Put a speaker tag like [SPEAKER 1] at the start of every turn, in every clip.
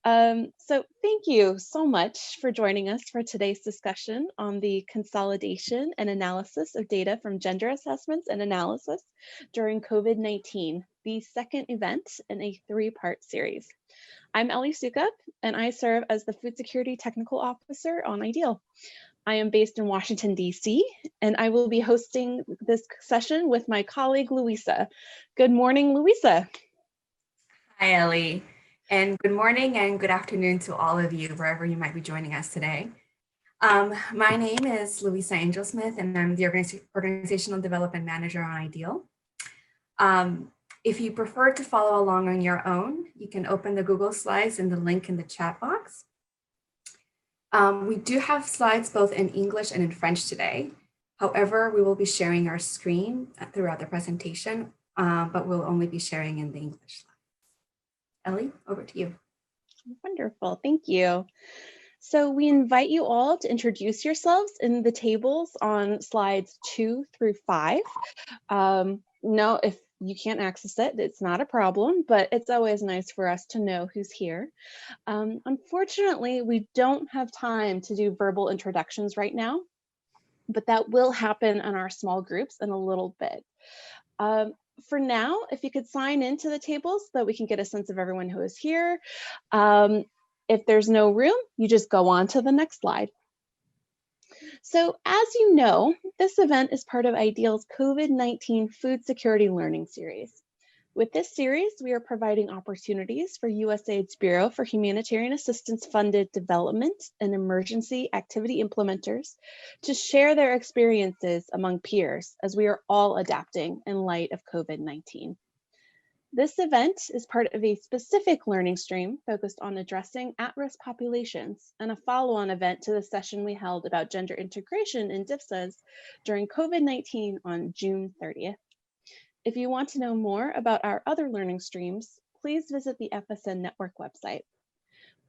[SPEAKER 1] So thank you so much for joining us for today's discussion on the consolidation and analysis of data from gender assessments and analysis during COVID-19, the second event in a three-part series. I'm Ellie Sukup, and I serve as the Food Security Technical Officer on IDEAL. I am based in Washington, D.C., and I will be hosting this session with my colleague, Louisa. Good morning, Louisa.
[SPEAKER 2] Hi, Ellie, and good morning and good afternoon to all of you, wherever you might be joining us today. My name is Louisa Angel-Smith, and I'm the Organizational Development Manager on IDEAL. If you prefer to follow along on your own, you can open the Google Slides and the link in the chat box. We do have slides both in English and in French today. However, we will be sharing our screen throughout the presentation, but we'll only be sharing in the English slides. Ellie, over to you.
[SPEAKER 1] Wonderful, thank you. So we invite you all to introduce yourselves in the tables on slides 2 through 5. No, if you can't access it, it's not a problem, but it's always nice for us to know who's here. Unfortunately, we don't have time to do verbal introductions right now, but that will happen in our small groups in a little bit. For now, if you could sign into the tables so that we can get a sense of everyone who is here. If there's no room, you just go on to the next slide. So as you know, this event is part of IDEAL's COVID-19 Food Security Learning Series. With this series, we are providing opportunities for USAID's Bureau for Humanitarian Assistance Funded Development and Emergency Activity Implementers to share their experiences among peers as we are all adapting in light of COVID-19. This event is part of a specific learning stream focused on addressing at-risk populations and a follow-on event to the session we held about gender integration in DFSAs during COVID-19 on June 30th. If you want to know more about our other learning streams, please visit the FSN Network website.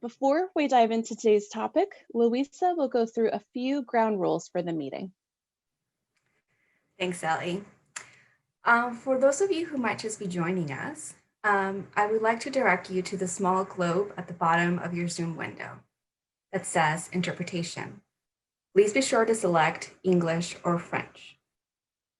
[SPEAKER 1] Before we dive into today's topic, Louisa will go through a few ground rules for the meeting.
[SPEAKER 2] Thanks, Ellie. For those of you who might just be joining us, I would like to direct you to the small globe at the bottom of your Zoom window that says Interpretation. Please be sure to select English or French.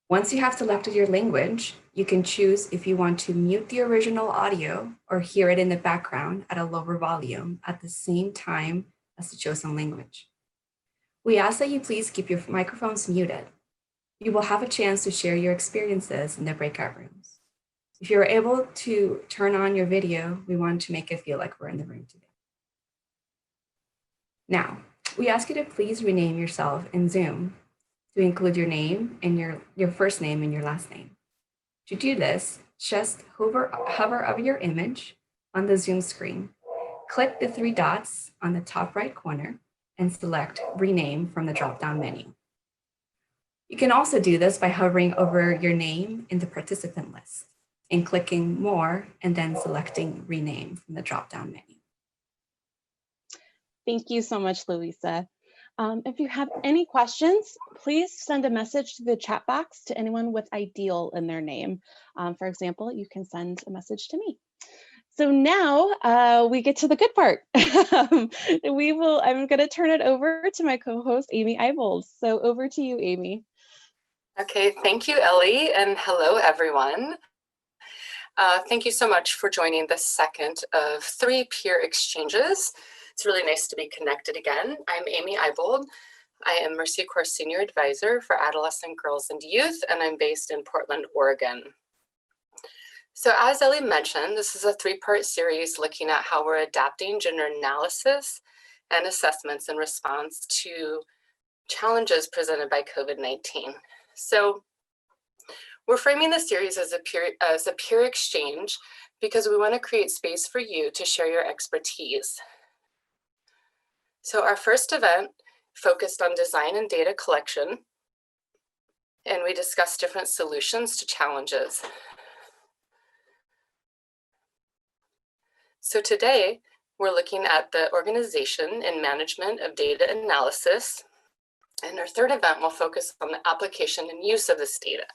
[SPEAKER 2] Once you have selected your language, you can choose if you want to mute the original audio or hear it in the background at a lower volume at the same time as the chosen language. We ask that you please keep your microphones muted. You will have a chance to share your experiences in the breakout rooms. If you're able to turn on your video, we want to make it feel like we're in the room together. Now, we ask you to please rename yourself in Zoom to include your name and your first name and your last name. To do this, just hover over your image on the Zoom screen, click the 3 dots on the top right corner, and select Rename from the drop-down menu. You can also do this by hovering over your name in the participant list and clicking More and then selecting Rename from the drop-down menu.
[SPEAKER 1] Thank you so much, Louisa. If you have any questions, please send a message to the chat box to anyone with IDEAL in their name. For example, you can send a message to me. So now we get to the good part. I'm going to turn it over to my co-host, Amy Eibold. So over to you, Amy.
[SPEAKER 3] Okay, thank you, Ellie, and hello, everyone. Thank you so much for joining the second of 3 peer exchanges. It's really nice to be connected again. I'm Amy Eibold. I am Mercy Corps Senior Advisor for Adolescent Girls and Youth, and I'm based in Portland, Oregon. So as Ellie mentioned, this is a 3-part series looking at how we're adapting gender analysis and assessments in response to challenges presented by COVID-19. So we're framing the series as a peer exchange because we want to create space for you to share your expertise. So our first event focused on design and data collection, and we discussed different solutions to challenges. So today, we're looking at the organization and management of data analysis, and our third event will focus on the application and use of this data.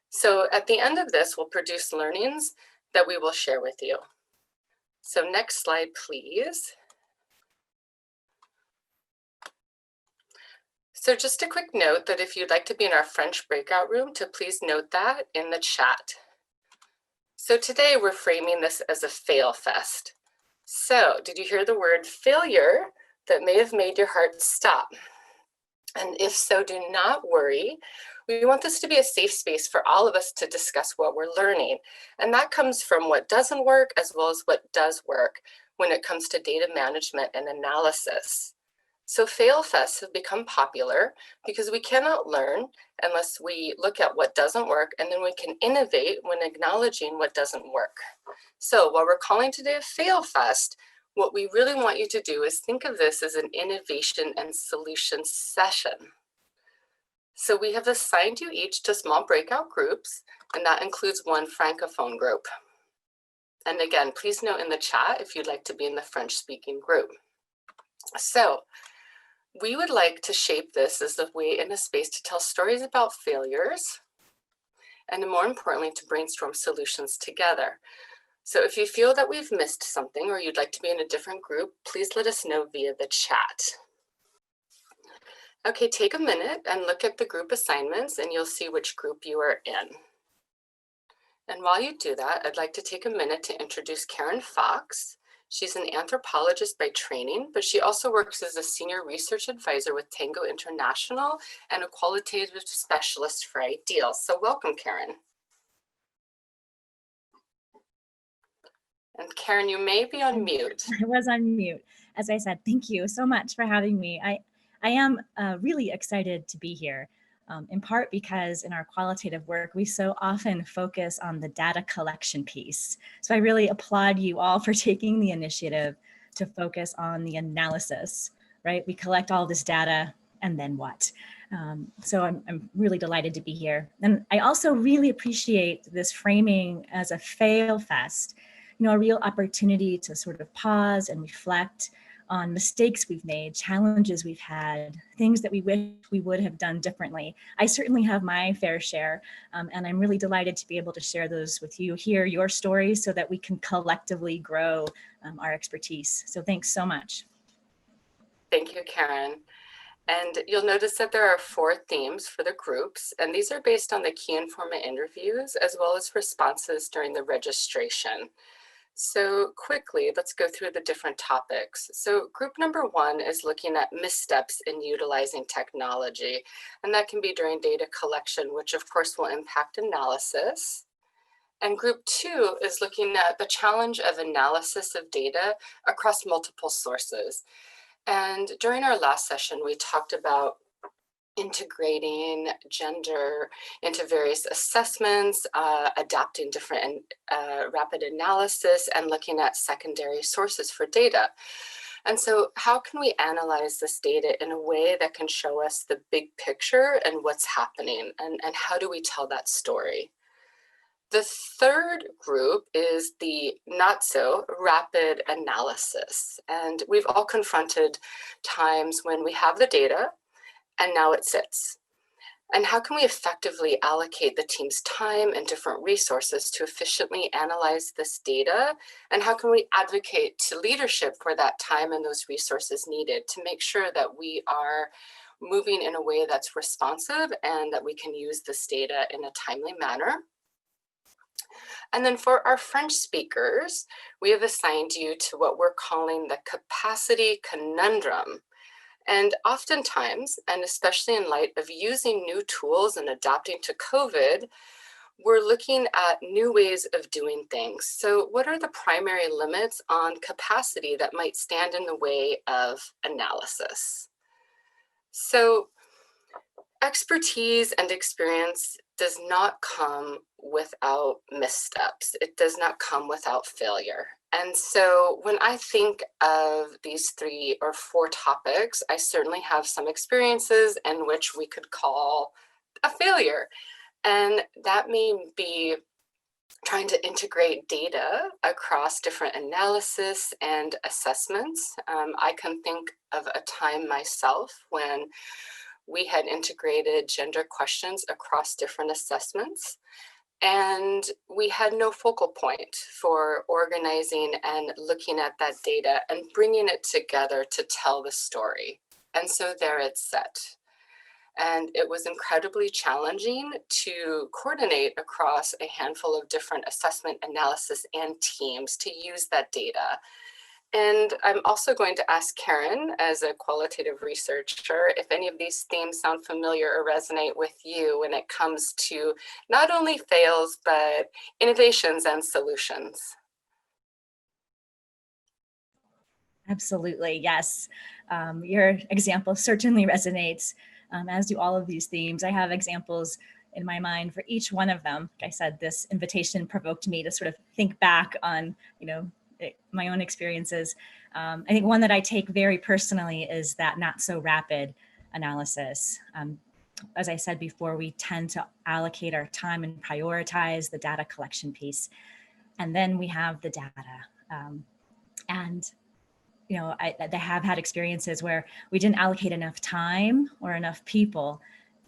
[SPEAKER 3] So at the end of this, we'll produce learnings that we will share with you. So next slide, please. So just a quick note that if you'd like to be in our French breakout room, to please note that in the chat. So today we're framing this as a fail fest. So did you hear the word failure that may have made your heart stop? And if so, do not worry. We want this to be a safe space for all of us to discuss what we're learning. And that comes from what doesn't work as well as what does work when it comes to data management and analysis. So fail fests have become popular because we cannot learn unless we look at what doesn't work, and then we can innovate when acknowledging what doesn't work. So while we're calling today a fail fest, what we really want you to do is think of this as an innovation and solution session. So we have assigned you each to small breakout groups, and that includes one Francophone group. And again, please note in the chat if you'd like to be in the French-speaking group. So we would like to shape this as a way in a space to tell stories about failures, and more importantly, to brainstorm solutions together. So if you feel that we've missed something or you'd like to be in a different group, please let us know via the chat. Okay, take a minute and look at the group assignments and you'll see which group you are in. And while you do that, I'd like to take a minute to introduce Karen Fox. She's an anthropologist by training, but she also works as a senior research advisor with Tango International and a qualitative specialist for Ideals. So welcome, Karen. And Karen, you may be on mute.
[SPEAKER 4] I was on mute. As I said, thank you so much for having me. I am really excited to be here, in part because in our qualitative work, we so often focus on the data collection piece. So I really applaud you all for taking the initiative to focus on the analysis, right? We collect all this data and then what? So I'm really delighted to be here. And I also really appreciate this framing as a fail fest, a real opportunity to sort of pause and reflect on mistakes we've made, challenges we've had, things that we wish we would have done differently. I certainly have my fair share, and I'm really delighted to be able to share those with you, hear your stories so that we can collectively grow our expertise. So thanks so much.
[SPEAKER 3] Thank you, Karen. And you'll notice that there are 4 themes for the groups, and these are based on the key informant interviews as well as responses during the registration. So quickly, let's go through the different topics. So group number 1 is looking at missteps in utilizing technology, and that can be during data collection, which of course will impact analysis. And group 2 is looking at the challenge of analysis of data across multiple sources. And during our last session, we talked about integrating gender into various assessments, adapting different rapid analysis, and looking at secondary sources for data. And so how can we analyze this data in a way that can show us the big picture and what's happening, and how do we tell that story? The third group is the not so rapid analysis. And we've all confronted times when we have the data and now it sits. And how can we effectively allocate the team's time and different resources to efficiently analyze this data? And how can we advocate to leadership for that time and those resources needed to make sure that we are moving in a way that's responsive and that we can use this data in a timely manner? And then for our French speakers, we have assigned you to what we're calling the capacity conundrum. And oftentimes, and especially in light of using new tools and adapting to COVID, we're looking at new ways of doing things. So what are the primary limits on capacity that might stand in the way of analysis? So expertise and experience does not come without missteps. It does not come without failure. And so when I think of these 3 or 4 topics, I certainly have some experiences in which we could call a failure. And that may be trying to integrate data across different analysis and assessments. I can think of a time myself when we had integrated gender questions across different assessments. And we had no focal point for organizing and looking at that data and bringing it together to tell the story. And so there it's set. And it was incredibly challenging to coordinate across a handful of different assessment, analysis, and teams to use that data. And I'm also going to ask Karen, as a qualitative researcher, if any of these themes sound familiar or resonate with you when it comes to not only fails, but innovations and solutions.
[SPEAKER 4] Absolutely, yes. Your example certainly resonates, as do all of these themes. I have examples in my mind for each one of them. Like I said, this invitation provoked me to sort of think back on, my own experiences. I think one that I take very personally is that not so rapid analysis. As I said before, we tend to allocate our time and prioritize the data collection piece. And then we have the data. I have had experiences where we didn't allocate enough time or enough people,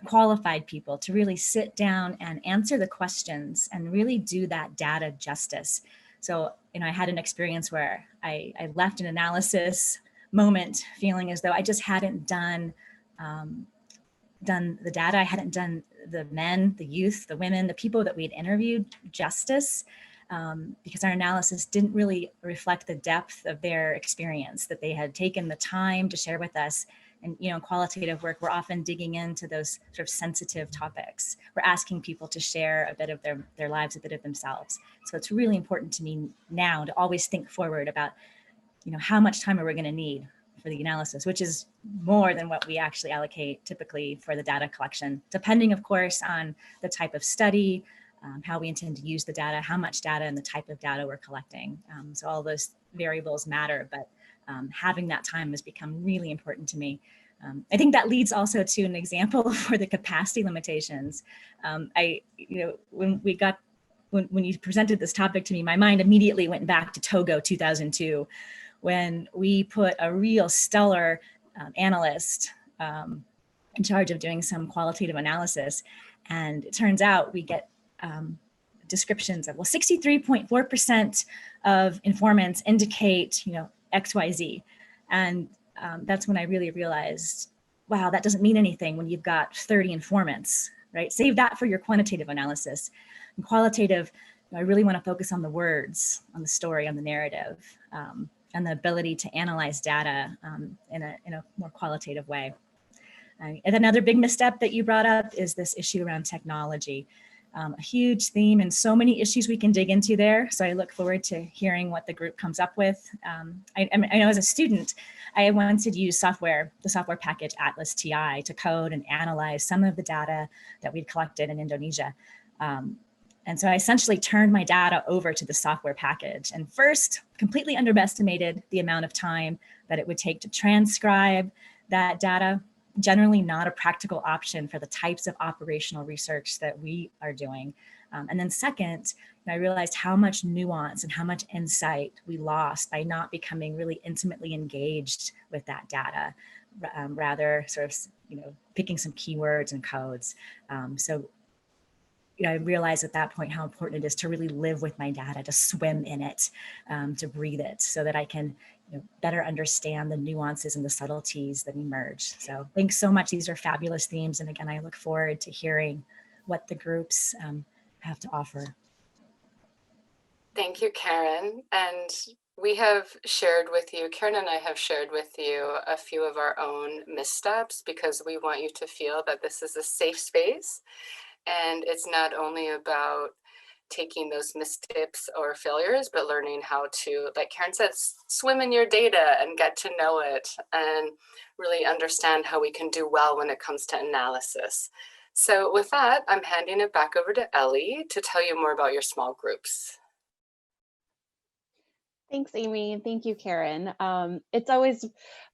[SPEAKER 4] qualified people, to really sit down and answer the questions and really do that data justice. So, I had an experience where I left an analysis moment feeling as though I just hadn't done the data. I hadn't done the men, the youth, the women, the people that we'd interviewed justice. Because our analysis didn't really reflect the depth of their experience, that they had taken the time to share with us. And, in qualitative work, we're often digging into those sort of sensitive topics. We're asking people to share a bit of their lives, a bit of themselves. So it's really important to me now to always think forward about, how much time are we going to need for the analysis, which is more than what we actually allocate typically for the data collection, depending, of course, on the type of study, how we intend to use the data, how much data, and the type of data we're collecting. So all those variables matter, but having that time has become really important to me. I think that leads also to an example for the capacity limitations. When you presented this topic to me, my mind immediately went back to Togo 2002, when we put a real stellar analyst in charge of doing some qualitative analysis. And it turns out we get descriptions of, 63.4% of informants indicate, XYZ. And that's when I really realized, wow, that doesn't mean anything when you've got 30 informants, right? Save that for your quantitative analysis. And qualitative, I really want to focus on the words, on the story, on the narrative, and the ability to analyze data in a more qualitative way. And another big misstep that you brought up is this issue around technology. A huge theme and so many issues we can dig into there. So I look forward to hearing what the group comes up with. I know as a student, I wanted to use the software package Atlas TI to code and analyze some of the data that we'd collected in Indonesia. And so I essentially turned my data over to the software package, and first completely underestimated the amount of time that it would take to transcribe that data. Generally not a practical option for the types of operational research that we are doing. And then second, I realized how much nuance and how much insight we lost by not becoming really intimately engaged with that data, rather sort of, picking some keywords and codes. I realized at that point how important it is to really live with my data, to swim in it, to breathe it, so that I can better understand the nuances and the subtleties that emerge. So thanks so much. These are fabulous themes. And again, I look forward to hearing what the groups have to offer.
[SPEAKER 3] Thank you, Karen. And we have shared with you, Karen and I have shared with you a few of our own missteps, because we want you to feel that this is a safe space. And it's not only about taking those missteps or failures, but learning how to, like Karen said, swim in your data and get to know it and really understand how we can do well when it comes to analysis. So with that, I'm handing it back over to Ellie to tell you more about your small groups.
[SPEAKER 1] Thanks, Amy. Thank you, Karen. It's always,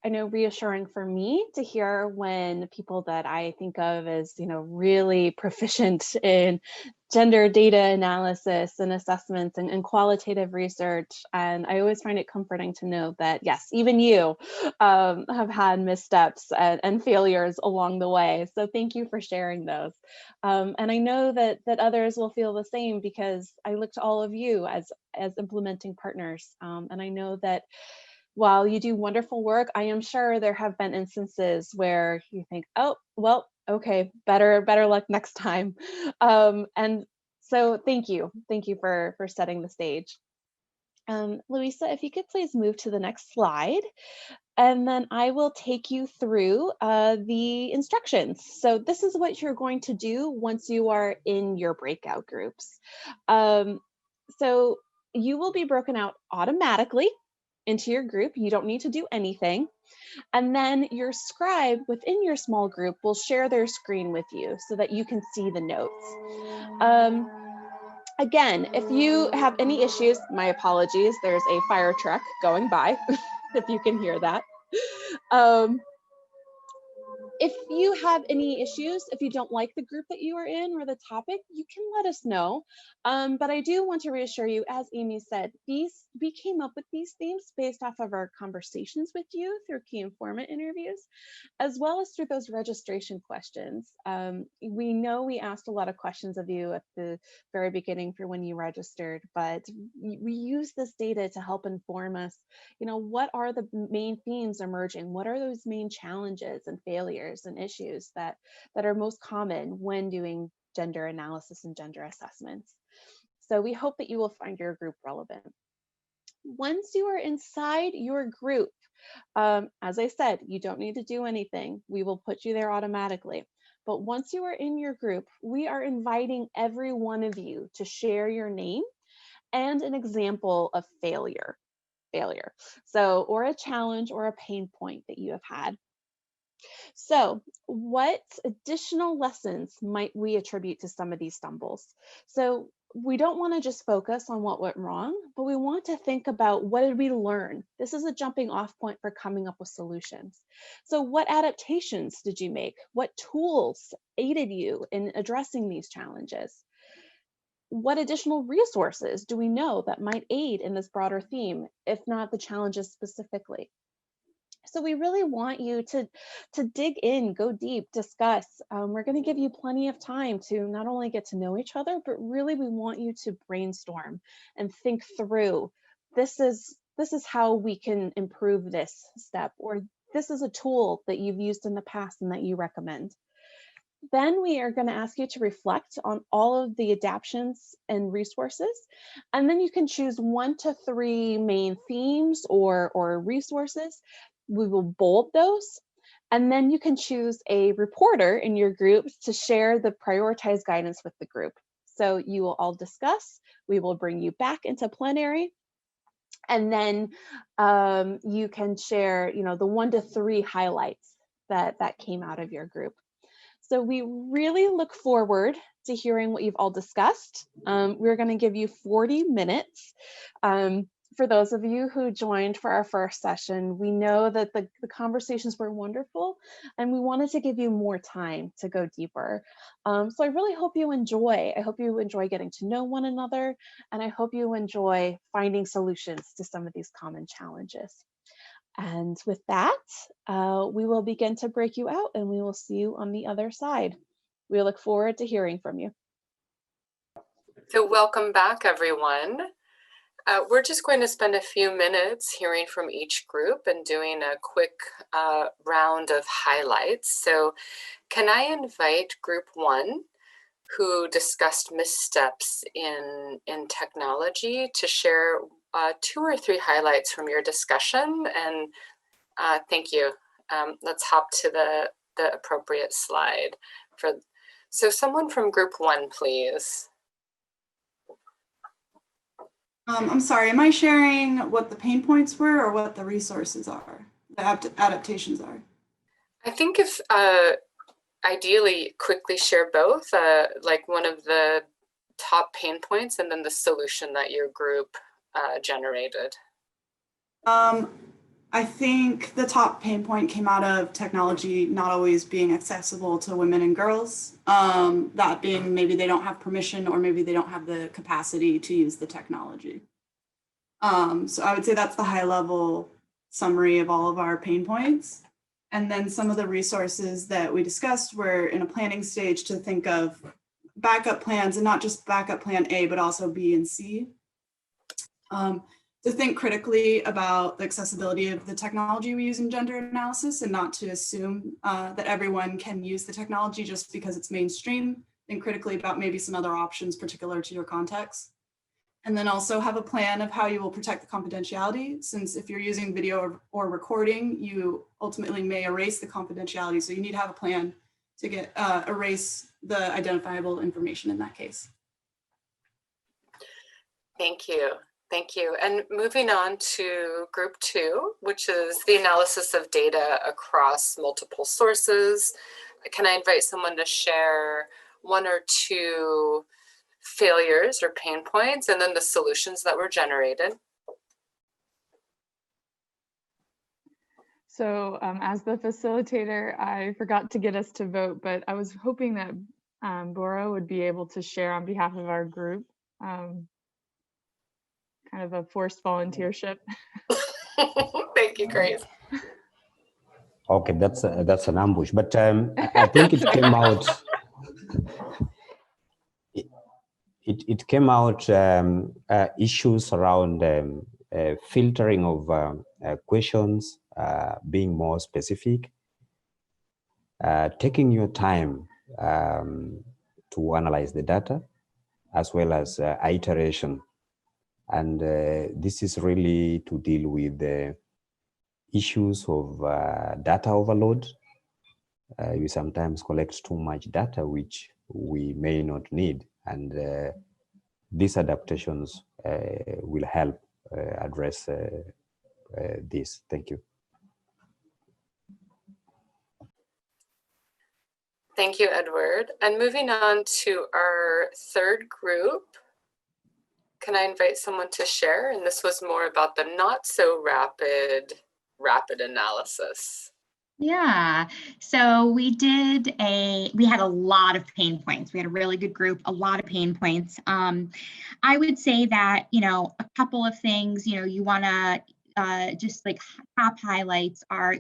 [SPEAKER 1] reassuring for me to hear when people that I think of as, really proficient in gender data analysis and assessments and qualitative research. And I always find it comforting to know that, yes, even you have had missteps and failures along the way. So thank you for sharing those. And I know that others will feel the same, because I look to all of you as implementing partners. And I know that while you do wonderful work, I am sure there have been instances where you think, oh, well, okay, better luck next time. And so thank you for setting the stage. Louisa, if you could please move to the next slide, and then I will take you through the instructions. So this is what you're going to do once you are in your breakout groups. So you will be broken out automatically into your group. You don't need to do anything. And then your scribe within your small group will share their screen with you so that you can see the notes. Again, if you have any issues, my apologies, there's a fire truck going by, if you can hear that. If you have any issues, if you don't like the group that you are in or the topic, you can let us know. But I do want to reassure you, as Amy said, we came up with these themes based off of our conversations with you through key informant interviews, as well as through those registration questions. We know we asked a lot of questions of you at the very beginning for when you registered, but we use this data to help inform us, what are the main themes emerging? What are those main challenges and failures and issues that are most common when doing gender analysis and gender assessments? So we hope that you will find your group relevant. Once you are inside your group, as I said, you don't need to do anything. We will put you there automatically. But once you are in your group, we are inviting every one of you to share your name and an example of failure. So, or a challenge or a pain point that you have had. So what additional lessons might we attribute to some of these stumbles? So we don't want to just focus on what went wrong, but we want to think about, what did we learn? This is a jumping off point for coming up with solutions. So what adaptations did you make? What tools aided you in addressing these challenges? What additional resources do we know that might aid in this broader theme, if not the challenges specifically? So we really want you to dig in, go deep, discuss. We're going to give you plenty of time to not only get to know each other, but really we want you to brainstorm and think through, this is how we can improve this step, or this is a tool that you've used in the past and that you recommend. Then we are going to ask you to reflect on all of the adaptations and resources, and then you can choose 1 to 3 main themes or resources. We will bold those, and then you can choose a reporter in your group to share the prioritized guidance with the group. So you will all discuss, we will bring you back into plenary, and then you can share, the 1 to 3 highlights that came out of your group. So we really look forward to hearing what you've all discussed. We're going to give you 40 minutes. For those of you who joined for our first session, we know that the conversations were wonderful, and we wanted to give you more time to go deeper. So I really hope you enjoy. I hope you enjoy getting to know one another, and I hope you enjoy finding solutions to some of these common challenges. And with that, we will begin to break you out, and we will see you on the other side. We look forward to hearing from you.
[SPEAKER 3] So welcome back, everyone. We're just going to spend a few minutes hearing from each group and doing a quick round of highlights. So can I invite group 1, who discussed missteps in technology, to share 2 or 3 highlights from your discussion? And thank you. Let's hop to the appropriate slide. So someone from group 1, please.
[SPEAKER 5] I'm sorry, am I sharing what the pain points were or what the resources are, the adaptations are?
[SPEAKER 3] I think if ideally quickly share both, like one of the top pain points and then the solution that your group generated.
[SPEAKER 5] I I think the top pain point came out of technology not always being accessible to women and girls. That being maybe they don't have permission or maybe they don't have the capacity to use the technology. So I would say that's the high level summary of all of our pain points. And then some of the resources that we discussed were in a planning stage to think of backup plans, and not just backup plan A, but also B and C. To think critically about the accessibility of the technology we use in gender analysis, and not to assume that everyone can use the technology just because it's mainstream. Think critically about maybe some other options particular to your context. And then also have a plan of how you will protect the confidentiality, since if you're using video or recording, you ultimately may erase the confidentiality. So you need to have a plan to get erase the identifiable information in that case.
[SPEAKER 3] Thank you. Thank you. And moving on to group 2, which is the analysis of data across multiple sources. Can I invite someone to share 1 or 2 failures or pain points and then the solutions that were generated?
[SPEAKER 6] So as the facilitator, I forgot to get us to vote, but I was hoping that Bora would be able to share on behalf of our group. Kind of a forced volunteership.
[SPEAKER 3] Thank you, Grace.
[SPEAKER 7] Okay, that's an ambush, but I think it came out. It came out issues around filtering of questions, being more specific, taking your time to analyze the data, as well as iteration. And this is really to deal with the issues of data overload. You sometimes collect too much data, which we may not need. And these adaptations will help address this. Thank you.
[SPEAKER 3] Thank you, Edward. And moving on to our 3rd group, can I invite someone to share? And this was more about the not so rapid analysis.
[SPEAKER 8] Yeah, so we had a lot of pain points. We had a really good group, a lot of pain points. I would say that, a couple of things, you want to just like top highlights are,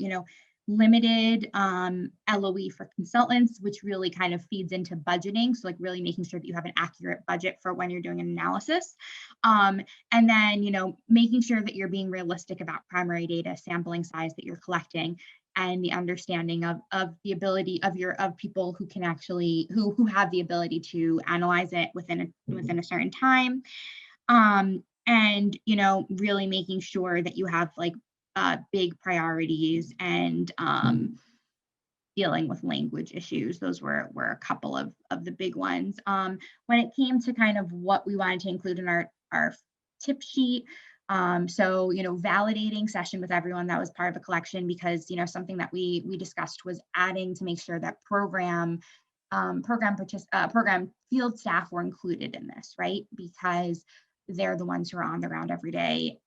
[SPEAKER 8] limited LOE for consultants, which really kind of feeds into budgeting. So like really making sure that you have an accurate budget for when you're doing an analysis. And then, making sure that you're being realistic about primary data sampling size that you're collecting, and the understanding of the ability of people who can actually, who have the ability to analyze it within a certain time. And, really making sure that you have like big priorities and dealing with language issues. Those were a couple of the big ones. When it came to kind of what we wanted to include in our tip sheet, so, validating session with everyone that was part of a collection, because, something that we discussed was adding to make sure that program field staff were included in this, right? Because they're the ones who are on the ground every day,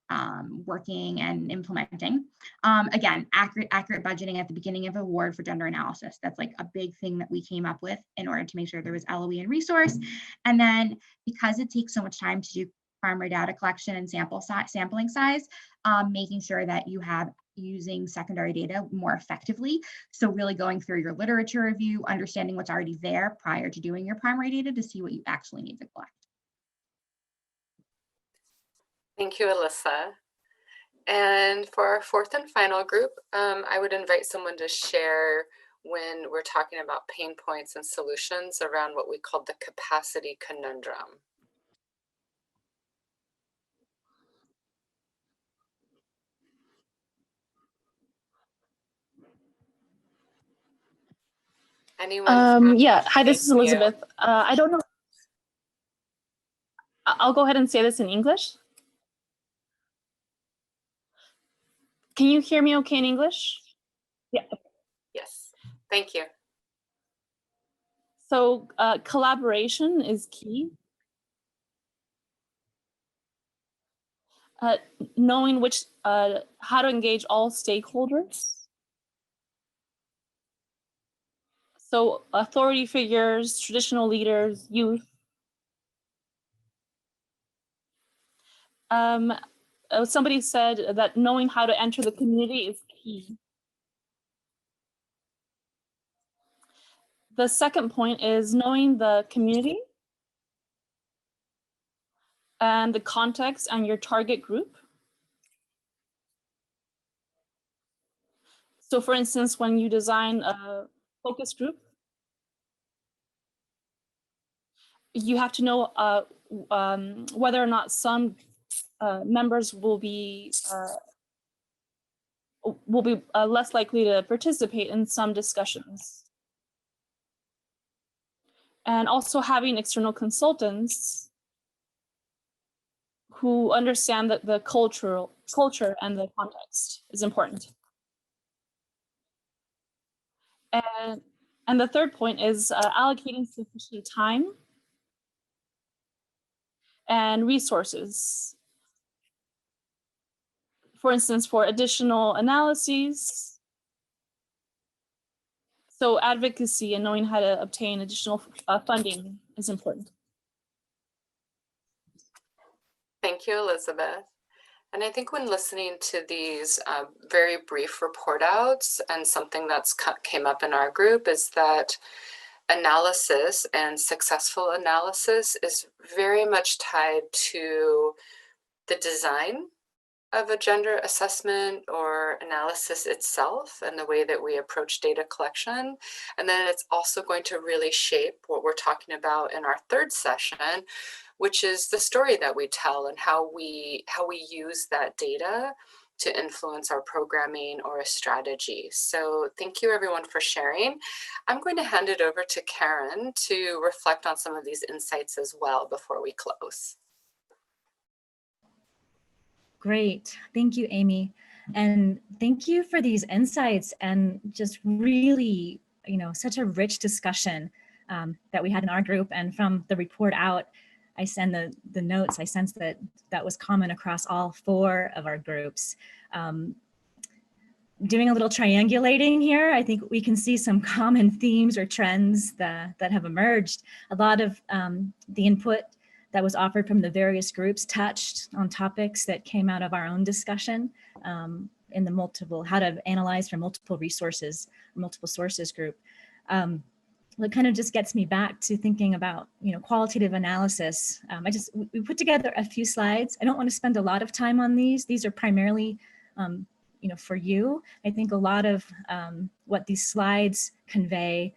[SPEAKER 8] working and implementing. Again, accurate budgeting at the beginning of award for gender analysis. That's like a big thing that we came up with in order to make sure there was LOE and resource. And then because it takes so much time to do primary data collection and sampling size, making sure that you have using secondary data more effectively. So really going through your literature review, understanding what's already there prior to doing your primary data to see what you actually need to collect.
[SPEAKER 3] Thank you, Alyssa. And for our 4th and final group, I would invite someone to share when we're talking about pain points and solutions around what we call the capacity conundrum. Anyone?
[SPEAKER 9] Yeah, hi, this is Elizabeth. I don't know. I'll go ahead and say this in English. Can you hear me okay in English? Yeah.
[SPEAKER 3] Yes, thank you.
[SPEAKER 9] So collaboration is key. knowing how to engage all stakeholders. So authority figures, traditional leaders, youth. Somebody said that knowing how to enter the community is key. The second point is knowing the community and the context and your target group. So for instance, when you design a focus group, you have to know whether or not some members will be less likely to participate in some discussions. And also having external consultants who understand the culture and the context is important. And the third point is allocating sufficient time and resources. For instance, for additional analyses. So advocacy and knowing how to obtain additional funding is important.
[SPEAKER 3] Thank you, Elizabeth. And I think when listening to these very brief report outs, and something that's came up in our group is that analysis and successful analysis is very much tied to the design of a gender assessment or analysis itself and the way that we approach data collection. And then it's also going to really shape what we're talking about in our third session, which is the story that we tell and how we use that data to influence our programming or a strategy. So thank you everyone for sharing. I'm going to hand it over to Karen to reflect on some of these insights as well before we close.
[SPEAKER 4] Great, thank you, Amy. And thank you for these insights and just really, such a rich discussion that we had in our group. And from the report out, I send the notes, I sense that was common across all 4 of our groups. Doing a little triangulating here, I think we can see some common themes or trends that have emerged. A lot of the input that was offered from the various groups touched on topics that came out of our own discussion in the how to analyze from multiple resources, multiple sources group. It kind of just gets me back to thinking about, qualitative analysis. We put together a few slides. I don't want to spend a lot of time on these. These are primarily, for you. I think a lot of what these slides convey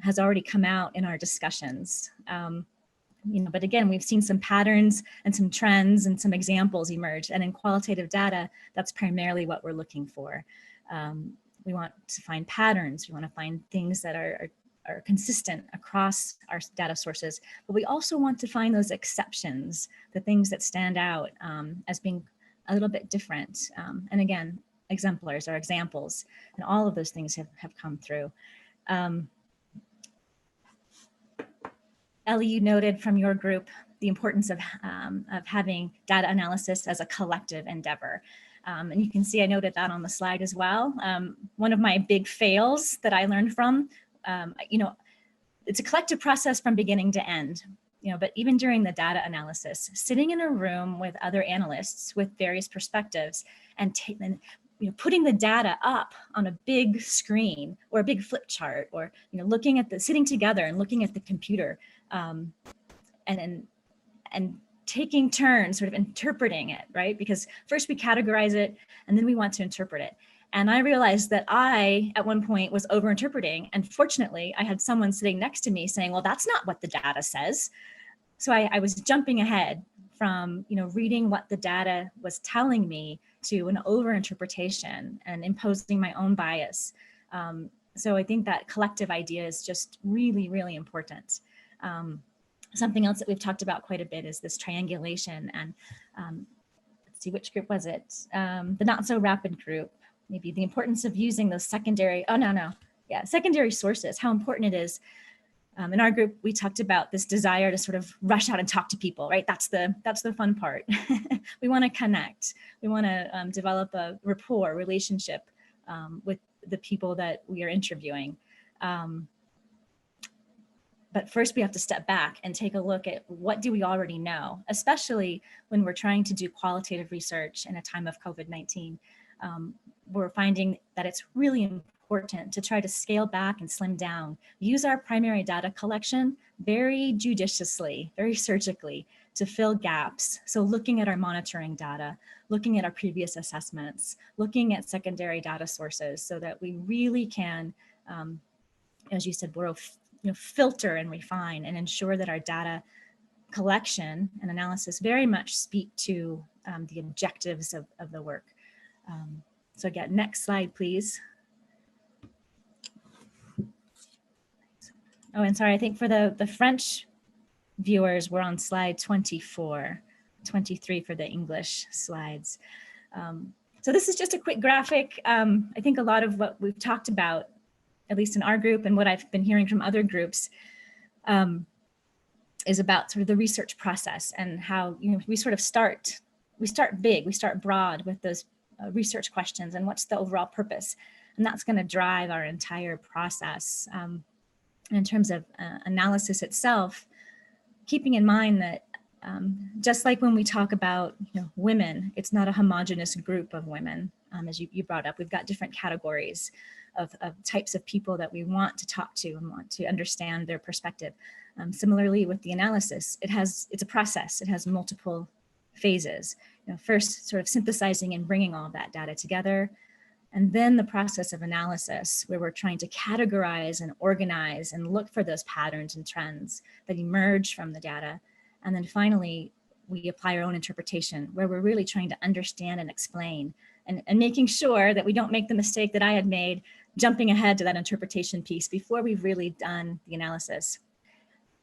[SPEAKER 4] has already come out in our discussions. But again, we've seen some patterns and some trends and some examples emerge. And in qualitative data, that's primarily what we're looking for. We want to find patterns. We want to find things that are consistent across our data sources, but we also want to find those exceptions, the things that stand out as being a little bit different. And again, exemplars or examples, and all of those things have come through. Ellie, you noted from your group the importance of having data analysis as a collective endeavor. And you can see I noted that on the slide as well. One of my big fails that I learned from, it's a collective process from beginning to end, but even during the data analysis, sitting in a room with other analysts with various perspectives and putting the data up on a big screen or a big flip chart, or looking at sitting together and looking at the computer, and taking turns sort of interpreting it, right? Because first we categorize it and then we want to interpret it. And I realized that I, at one point, was over-interpreting. And fortunately, I had someone sitting next to me saying, well, that's not what the data says. So I was jumping ahead from reading what the data was telling me to an over-interpretation and imposing my own bias. So I think that collective idea is just really, really important. Something else that we've talked about quite a bit is this triangulation. And let's see, which group was it? The Not So Rapid group. Maybe the importance of using those secondary sources, how important it is In our group, we talked about this desire to sort of rush out and talk to people, right? That's the fun part. We want to connect. We want to develop a rapport, relationship with the people that we are interviewing. But first we have to step back and take a look at what do we already know, especially when we're trying to do qualitative research in a time of COVID-19. We're finding that it's really important to try to scale back and slim down, use our primary data collection very judiciously, very surgically to fill gaps. So looking at our monitoring data, looking at our previous assessments, looking at secondary data sources so that we really can, as you said, Boro, filter and refine and ensure that our data collection and analysis very much speak to the objectives of the work. So again, next slide, please. Oh, and sorry, I think for the French viewers, we're on slide 24, 23 for the English slides. So this is just a quick graphic. I think a lot of what we've talked about, at least in our group and what I've been hearing from other groups, is about sort of the research process and how we sort of start big, we start broad with those research questions and what's the overall purpose. And that's going to drive our entire process. In terms of analysis itself, keeping in mind that just like when we talk about women, it's not a homogeneous group of women, as you brought up. We've got different categories of types of people that we want to talk to and want to understand their perspective. Similarly with the analysis, it's a process. It has multiple phases. First sort of synthesizing and bringing all of that data together, and then the process of analysis where we're trying to categorize and organize and look for those patterns and trends that emerge from the data. And then finally, we apply our own interpretation where we're really trying to understand and explain and making sure that we don't make the mistake that I had made jumping ahead to that interpretation piece before we've really done the analysis.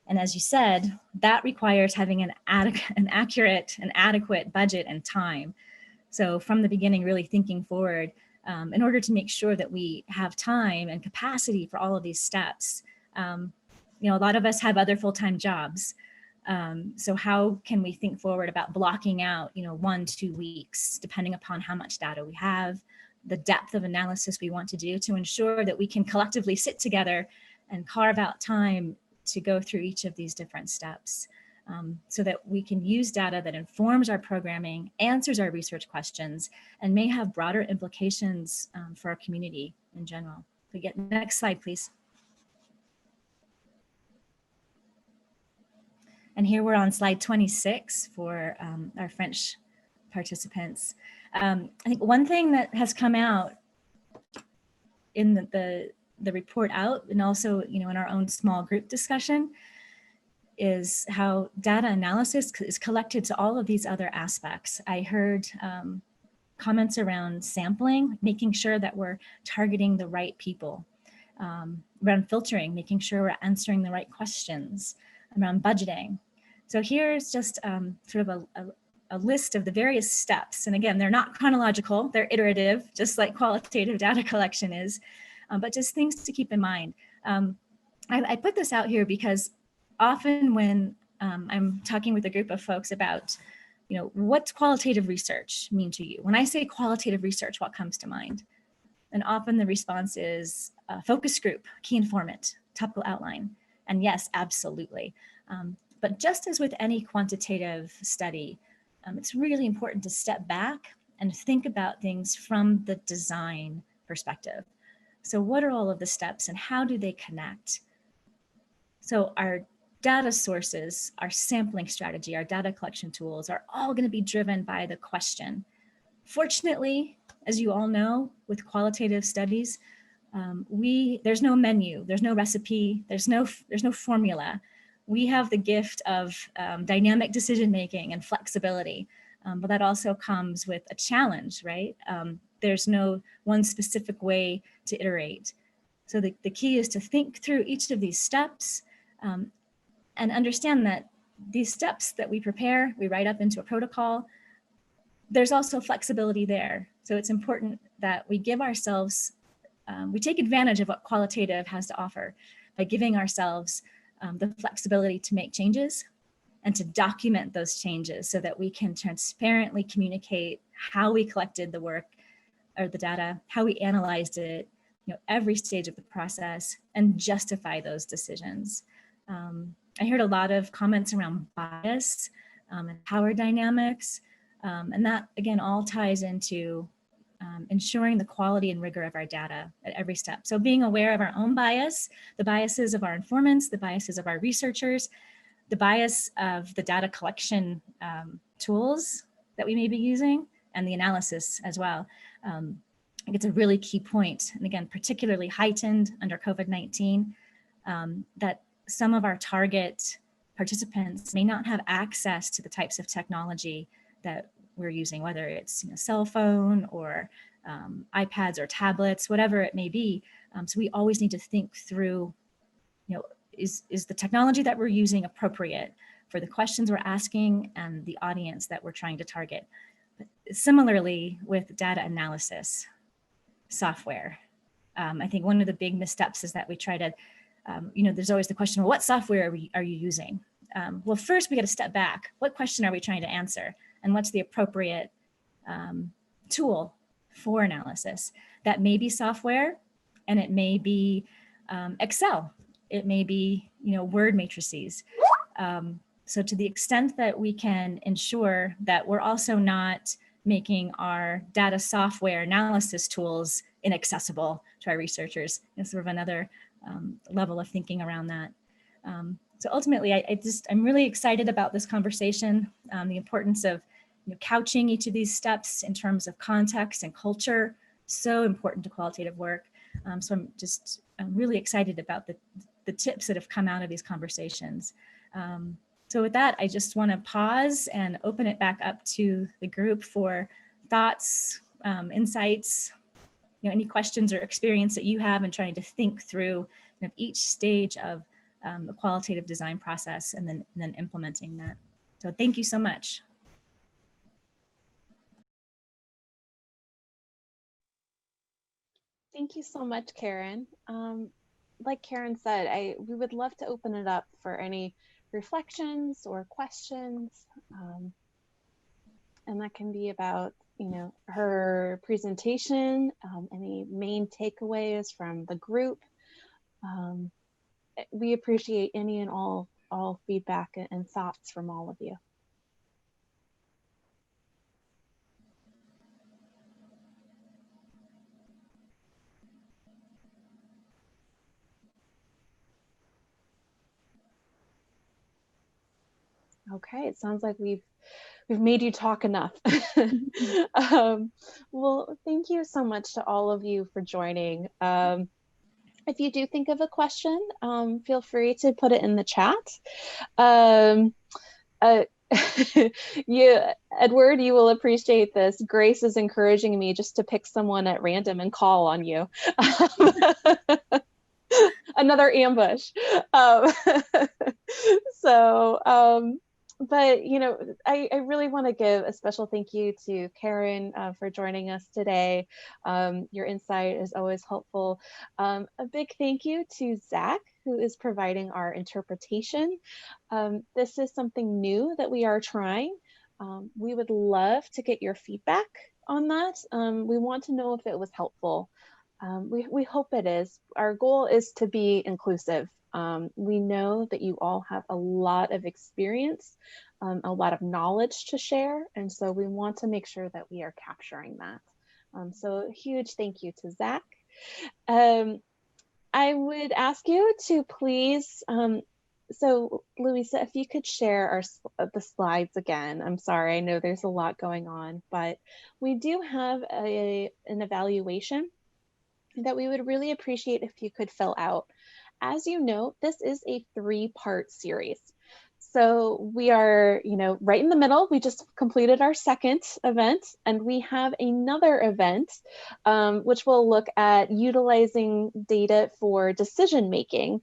[SPEAKER 4] And as you said, that requires having an accurate and adequate budget and time. So from the beginning, really thinking forward in order to make sure that we have time and capacity for all of these steps. A lot of us have other full-time jobs. So how can we think forward about blocking out, 1-2 weeks, depending upon how much data we have, the depth of analysis we want to do to ensure that we can collectively sit together and carve out time to go through each of these different steps so that we can use data that informs our programming, answers our research questions, and may have broader implications for our community in general. So next slide, please. And here we're on slide 26 for our French participants. I think one thing that has come out in the report out and also in our own small group discussion is how data analysis is collected to all of these other aspects. I heard comments around sampling, making sure that we're targeting the right people, around filtering, making sure we're answering the right questions, around budgeting. So here's just sort of a list of the various steps. And again, they're not chronological, they're iterative, just like qualitative data collection is, but just things to keep in mind. I put this out here because often when I'm talking with a group of folks about, what's qualitative research mean to you? When I say qualitative research, what comes to mind? And often the response is focus group, key informant, topical outline. And yes, absolutely. But just as with any quantitative study, it's really important to step back and think about things from the design perspective. So what are all of the steps and how do they connect? So our data sources, our sampling strategy, our data collection tools are all going to be driven by the question. Fortunately, as you all know, with qualitative studies, there's no menu, there's no recipe, there's no formula. We have the gift of dynamic decision-making and flexibility, but that also comes with a challenge, right? There's no one specific way to iterate. So the key is to think through each of these steps and understand that these steps that we prepare, we write up into a protocol, there's also flexibility there. So it's important that we give ourselves, we take advantage of what qualitative has to offer by giving ourselves the flexibility to make changes and to document those changes so that we can transparently communicate how we collected the work or the data, how we analyzed it, every stage of the process, and justify those decisions. I heard a lot of comments around bias and power dynamics, and that again all ties into ensuring the quality and rigor of our data at every step. So being aware of our own bias, the biases of our informants, the biases of our researchers, the bias of the data collection tools that we may be using, and the analysis as well. I think it's a really key point, and again, particularly heightened under COVID-19, that some of our target participants may not have access to the types of technology that we're using, whether it's cell phone or iPads or tablets, whatever it may be. So we always need to think through, is the technology that we're using appropriate for the questions we're asking and the audience that we're trying to target. But similarly with data analysis software, I think one of the big missteps is that we try to, there's always the question, well, what software are you using? Well, first we got to step back. What question are we trying to answer? And what's the appropriate tool for analysis? That may be software, and it may be Excel. It may be, word matrices. So to the extent that we can ensure that we're also not making our data software analysis tools inaccessible to our researchers, is sort of another level of thinking around that. So ultimately, I'm really excited about this conversation, the importance of couching each of these steps in terms of context and culture, so important to qualitative work. So I'm really excited about the tips that have come out of these conversations. So with that, I just want to pause and open it back up to the group for thoughts, insights, any questions or experience that you have in trying to think through each stage of the qualitative design process and then implementing that. So thank you so much.
[SPEAKER 1] Thank you so much, Karen. Like Karen said, we would love to open it up for any reflections or questions. And that can be about, her presentation, any main takeaways from the group. We appreciate any and all feedback and thoughts from all of you. Okay, it sounds like we've made you talk enough. Well, thank you so much to all of you for joining. If you do think of a question, feel free to put it in the chat. Edward, you will appreciate this. Grace is encouraging me just to pick someone at random and call on you. Another ambush. But I really want to give a special thank you to Karen for joining us today. Your insight is always helpful. A big thank you to Zach, who is providing our interpretation. This is something new that we are trying. We would love to get your feedback on that. We want to know if it was helpful. We hope it is. Our goal is to be inclusive. We know that you all have a lot of experience, a lot of knowledge to share, and so we want to make sure that we are capturing that. So a huge thank you to Zach. I would ask you to please, so Louisa, if you could share the slides again. I'm sorry, I know there's a lot going on, but we do have an evaluation that we would really appreciate if you could fill out. As you know, this is a 3-part series. So we are, right in the middle. We just completed our second event, and we have another event, which will look at utilizing data for decision making.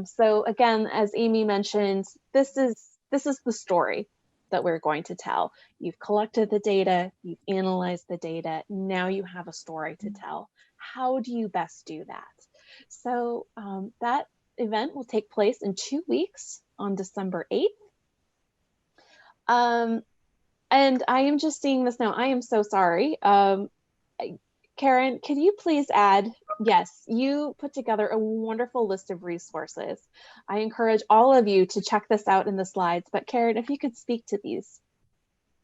[SPEAKER 1] So again, as Amy mentioned, this is the story that we're going to tell. You've collected the data, you've analyzed the data, now you have a story to tell. How do you best do that? So that event will take place in 2 weeks on December 8th. And I am just seeing this now. I am so sorry. Karen, could you please add, yes, you put together a wonderful list of resources. I encourage all of you to check this out in the slides, but Karen, if you could speak to these.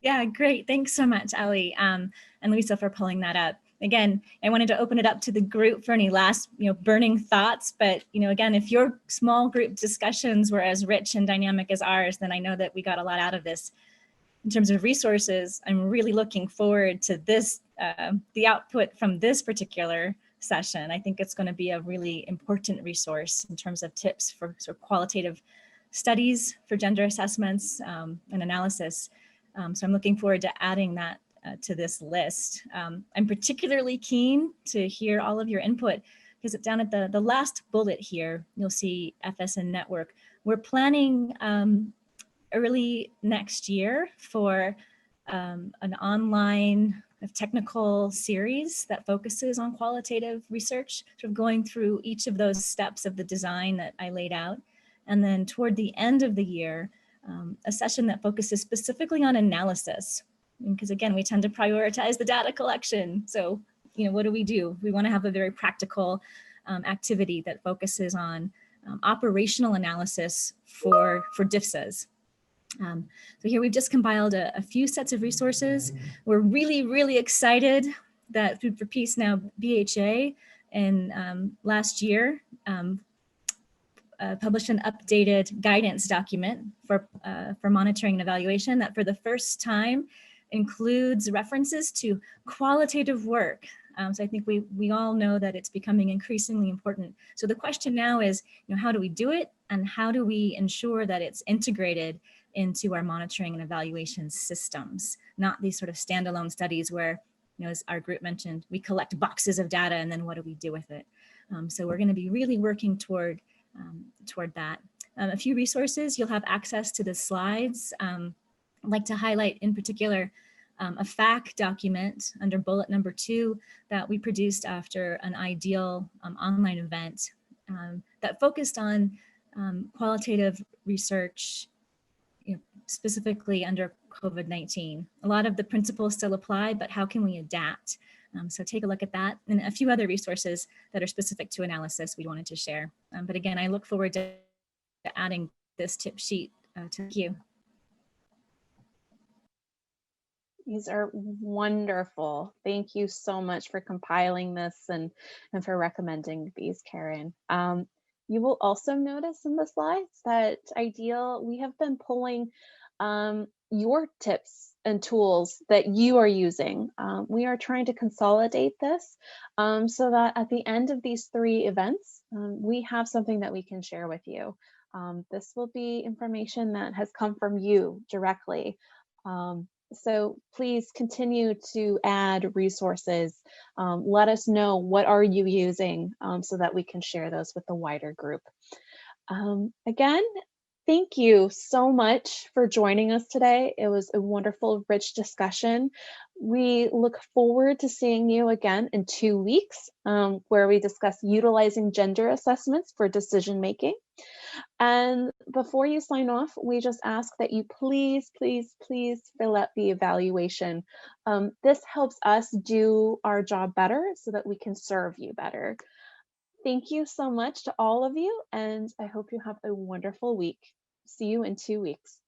[SPEAKER 4] Yeah, great. Thanks so much, Ellie, and Lisa for pulling that up. Again, I wanted to open it up to the group for any last, burning thoughts. But, again, if your small group discussions were as rich and dynamic as ours, then I know that we got a lot out of this. In terms of resources, I'm really looking forward to this, the output from this particular session. I think it's going to be a really important resource in terms of tips for sort of qualitative studies for gender assessments and analysis. So I'm looking forward to adding that to this list. I'm particularly keen to hear all of your input because down at the last bullet here, you'll see FSN Network. We're planning early next year for an online technical series that focuses on qualitative research, sort of going through each of those steps of the design that I laid out. And then toward the end of the year, a session that focuses specifically on analysis. Because again, we tend to prioritize the data collection. So, what do? We want to have a very practical activity that focuses on operational analysis for DFSAs. So here we've just compiled a few sets of resources. We're really, really excited that Food for Peace, now BHA, in last year published an updated guidance document for monitoring and evaluation that for the first time includes references to qualitative work. So I think we all know that it's becoming increasingly important. So the question now is, how do we do it? And how do we ensure that it's integrated into our monitoring and evaluation systems, not these sort of standalone studies where, as our group mentioned, we collect boxes of data and then what do we do with it? So we're going to be really working toward that. A few resources, you'll have access to the slides. I'd like to highlight in particular a FAQ document under bullet number 2 that we produced after an ideal online event that focused on qualitative research, specifically under COVID-19. A lot of the principles still apply, but how can we adapt? So take a look at that and a few other resources that are specific to analysis we wanted to share. But again, I look forward to adding this tip sheet to you.
[SPEAKER 1] These are wonderful. Thank you so much for compiling this and for recommending these, Karen. You will also notice in the slides that we have been pulling your tips and tools that you are using. We are trying to consolidate this so that at the end of these 3 events, we have something that we can share with you. This will be information that has come from you directly. So please continue to add resources. Let us know what are you using so that we can share those with the wider group. Again, thank you so much for joining us today. It was a wonderful, rich discussion. We look forward to seeing you again in 2 weeks, where we discuss utilizing gender assessments for decision making. And before you sign off, we just ask that you please, please, please fill out the evaluation. This helps us do our job better so that we can serve you better. Thank you so much to all of you, and I hope you have a wonderful week. See you in 2 weeks.